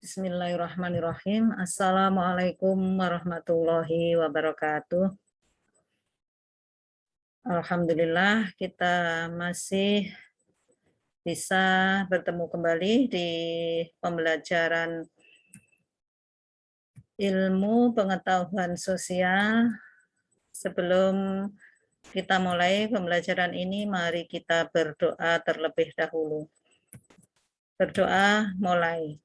Bismillahirrahmanirrahim. Assalamualaikum warahmatullahi wabarakatuh. Alhamdulillah kita masih bisa bertemu kembali di pembelajaran ilmu pengetahuan sosial. Sebelum kita mulai pembelajaran ini, mari kita berdoa terlebih dahulu. Berdoa mulai.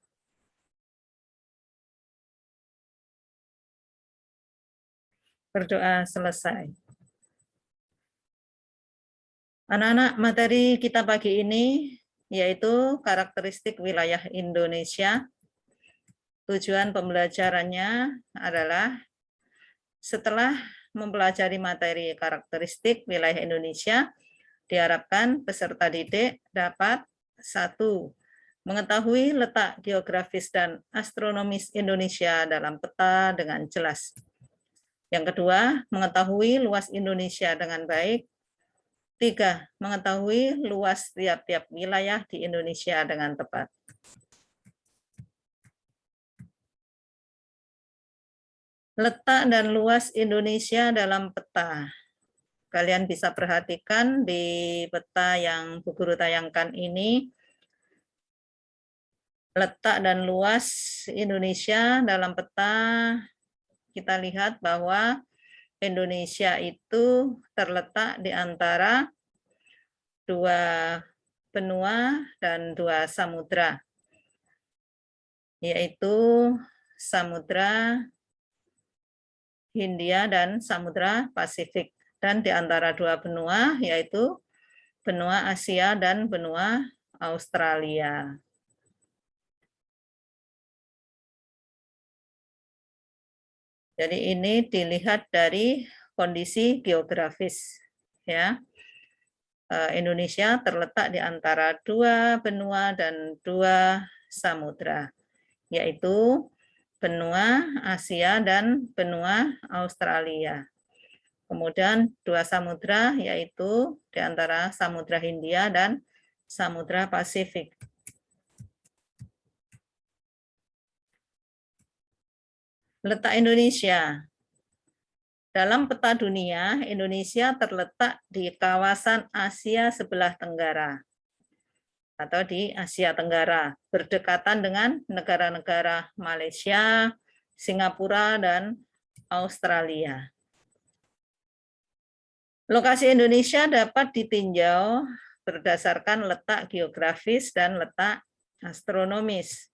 Berdoa selesai. Anak-anak, materi kita pagi ini yaitu karakteristik wilayah Indonesia. Tujuan pembelajarannya adalah setelah mempelajari materi karakteristik wilayah Indonesia, diharapkan peserta didik dapat 1. Mengetahui letak geografis dan astronomis Indonesia dalam peta dengan jelas. Yang kedua, mengetahui luas Indonesia dengan baik. 3. Mengetahui luas tiap-tiap wilayah di Indonesia dengan tepat. Letak dan luas Indonesia dalam peta. Kalian bisa perhatikan di peta yang Bu Guru tayangkan ini, letak dan luas Indonesia dalam peta. Kita lihat bahwa Indonesia itu terletak di antara 2 benua dan 2 samudra, yaitu Samudra Hindia dan Samudra Pasifik. Dan di antara 2 benua, yaitu benua Asia dan benua Australia. Jadi ini dilihat dari kondisi geografis, ya. Indonesia terletak di antara 2 benua dan 2 samudra, yaitu benua Asia dan benua Australia. Kemudian 2 samudra, yaitu di antara Samudra Hindia dan Samudra Pasifik. Letak Indonesia. Dalam peta dunia, Indonesia terletak di kawasan Asia sebelah tenggara atau di Asia Tenggara, berdekatan dengan negara-negara Malaysia, Singapura, dan Australia. Lokasi Indonesia dapat ditinjau berdasarkan letak geografis dan letak astronomis.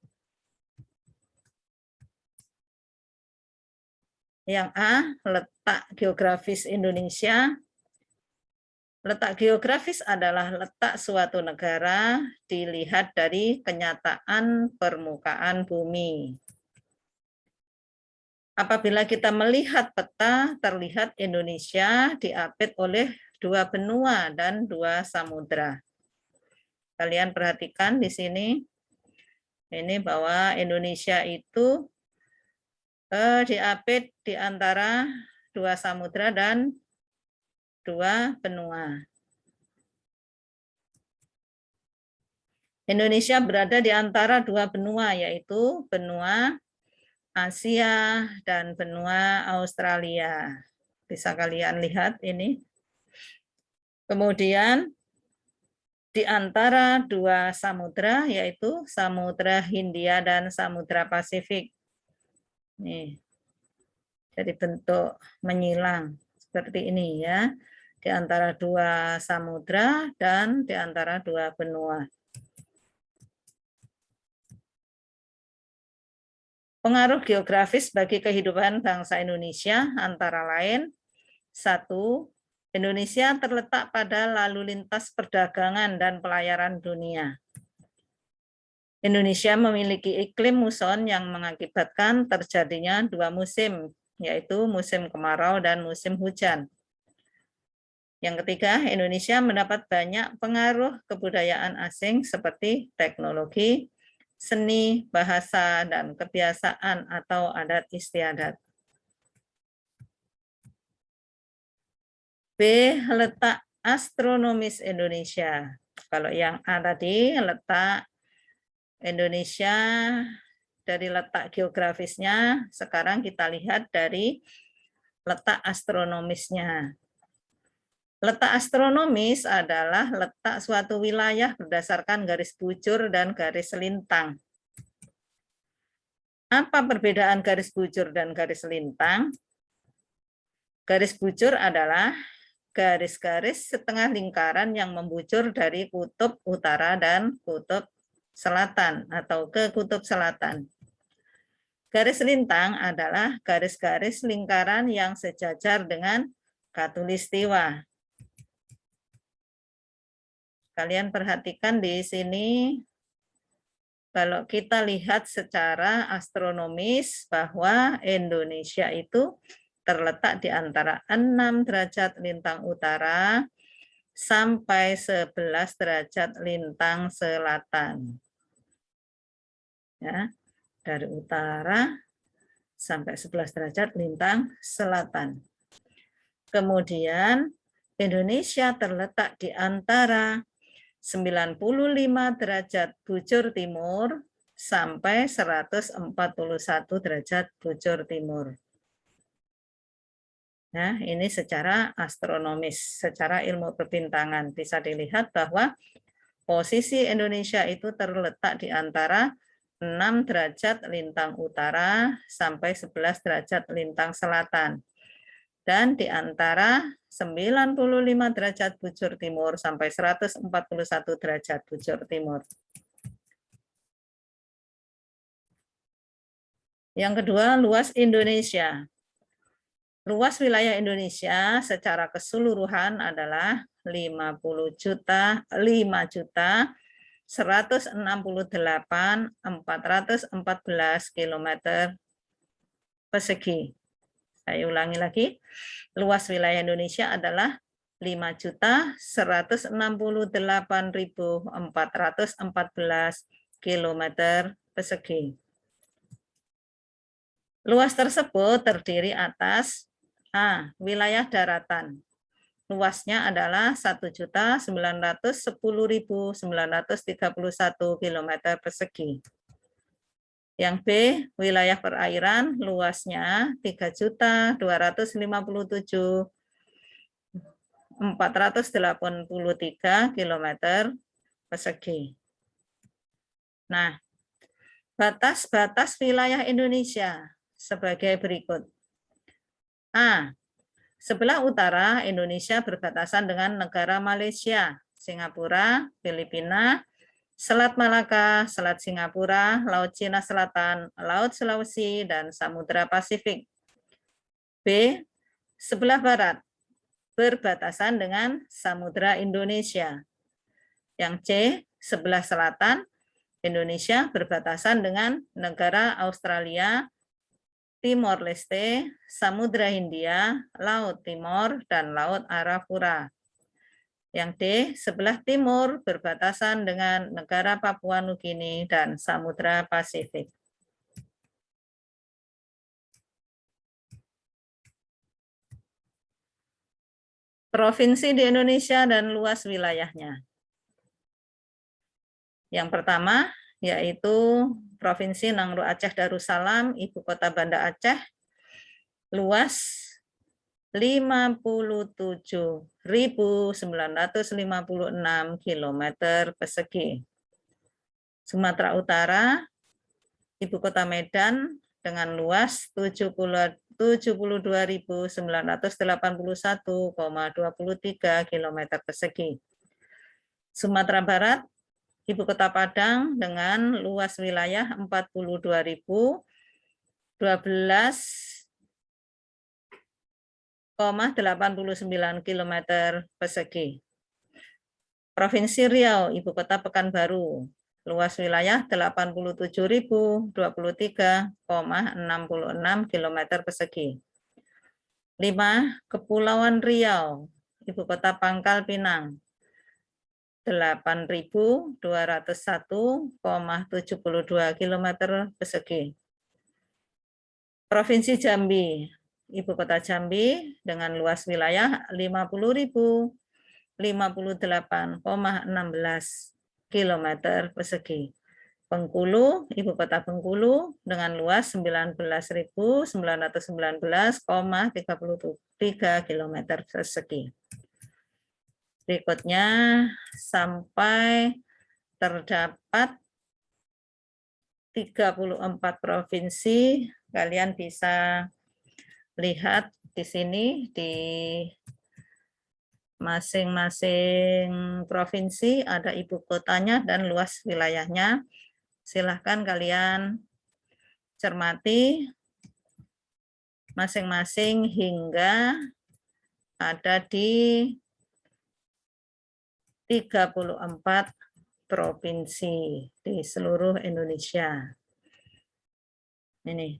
Yang A, letak geografis Indonesia. Letak geografis adalah letak suatu negara dilihat dari kenyataan permukaan bumi. Apabila kita melihat peta, terlihat Indonesia diapit oleh 2 benua dan 2 samudra. Kalian perhatikan di sini, ini bahwa Indonesia itu diapit di antara 2 samudra dan 2 benua. Indonesia berada di antara 2 benua, yaitu benua Asia dan benua Australia. Bisa kalian lihat ini. Kemudian di antara 2 samudra, yaitu Samudra Hindia dan Samudra Pasifik. Nih, jadi bentuk menyilang seperti ini ya, di antara 2 samudra dan di antara 2 benua. Pengaruh geografis bagi kehidupan bangsa Indonesia antara lain, 1. Indonesia terletak pada lalu lintas perdagangan dan pelayaran dunia. Indonesia memiliki iklim muson yang mengakibatkan terjadinya 2 musim, yaitu musim kemarau dan musim hujan. Yang ketiga, Indonesia mendapat banyak pengaruh kebudayaan asing seperti teknologi, seni, bahasa, dan kebiasaan atau adat istiadat. B. Letak astronomis Indonesia. Kalau yang A tadi, letak Indonesia dari letak geografisnya, sekarang kita lihat dari letak astronomisnya. Letak astronomis adalah letak suatu wilayah berdasarkan garis bujur dan garis lintang. Apa perbedaan garis bujur dan garis lintang? Garis bujur adalah garis-garis setengah lingkaran yang membujur dari kutub utara dan kutub selatan atau ke kutub selatan. Garis lintang adalah garis-garis lingkaran yang sejajar dengan khatulistiwa. Kalian perhatikan di sini, kalau kita lihat secara astronomis bahwa Indonesia itu terletak di antara 6 derajat lintang utara sampai 11 derajat lintang selatan. Ya, dari utara sampai 11 derajat lintang selatan. Kemudian Indonesia terletak di antara 95 derajat bujur timur sampai 141 derajat bujur timur. Nah, ini secara astronomis, secara ilmu perbintangan bisa dilihat bahwa posisi Indonesia itu terletak di antara 6 derajat lintang utara sampai 11 derajat lintang selatan. Dan di antara 95 derajat bujur timur sampai 141 derajat bujur timur. Yang kedua, luas Indonesia. Luas wilayah Indonesia secara keseluruhan adalah 5.168.414 km persegi. Saya ulangi lagi, luas wilayah Indonesia adalah 5.168.414 km persegi. Luas tersebut terdiri atas A. Wilayah daratan. Luasnya adalah 1.910.931 km persegi. Yang B, wilayah perairan, luasnya 3.257.483 km persegi. Nah, batas-batas wilayah Indonesia sebagai berikut. A. Sebelah utara Indonesia berbatasan dengan negara Malaysia, Singapura, Filipina, Selat Malaka, Selat Singapura, Laut Cina Selatan, Laut Sulawesi, dan Samudra Pasifik. B. Sebelah barat berbatasan dengan Samudra Indonesia. Yang C. Sebelah selatan Indonesia berbatasan dengan negara Australia, Timor Leste, Samudra Hindia, Laut Timor, dan Laut Arafura. Yang D, sebelah timur berbatasan dengan negara Papua Nugini dan Samudra Pasifik. Provinsi di Indonesia dan luas wilayahnya. Yang pertama, yaitu Provinsi Nangro Aceh Darussalam, Ibu Kota Banda Aceh, luas 57.956 km persegi. Sumatera Utara, Ibu Kota Medan dengan luas 72.981,23 km persegi. Sumatera Barat, Ibu Kota Padang dengan luas wilayah 42.012,89 km persegi. Provinsi Riau, Ibu Kota Pekanbaru, luas wilayah 87.023,66 km persegi. 5. Kepulauan Riau, Ibu Kota Pangkal Pinang, 8.201,72 km persegi. Provinsi Jambi, Ibu Kota Jambi dengan luas wilayah 50.058,16 km persegi. Bengkulu, ibu kota Bengkulu dengan luas 19.919,33 km persegi. Berikutnya sampai terdapat 34 provinsi, kalian bisa lihat di sini di masing-masing provinsi ada ibu kotanya dan luas wilayahnya. Silahkan kalian cermati masing-masing hingga ada di 34 provinsi di seluruh Indonesia. Ini.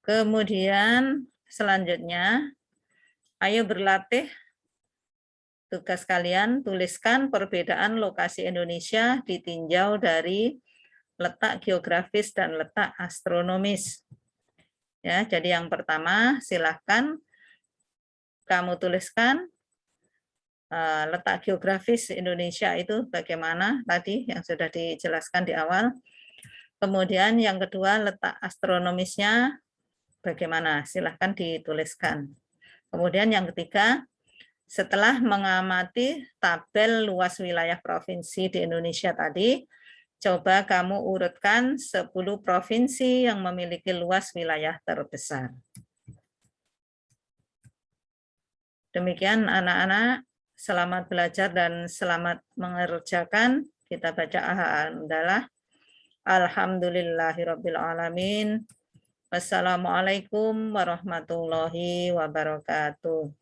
Kemudian selanjutnya, ayo berlatih. Tugas kalian, tuliskan perbedaan lokasi Indonesia ditinjau dari letak geografis dan letak astronomis. Ya, jadi yang pertama, silahkan kamu tuliskan letak geografis Indonesia itu bagaimana tadi yang sudah dijelaskan di awal. Kemudian yang kedua, letak astronomisnya bagaimana, silahkan dituliskan. Kemudian yang ketiga, setelah mengamati tabel luas wilayah provinsi di Indonesia tadi, coba kamu urutkan 10 provinsi yang memiliki luas wilayah terbesar. Demikian anak-anak, selamat belajar dan selamat mengerjakan. Kita baca alhamdulillah. Alhamdulillahirabbil alamin. Wassalamualaikum warahmatullahi wabarakatuh.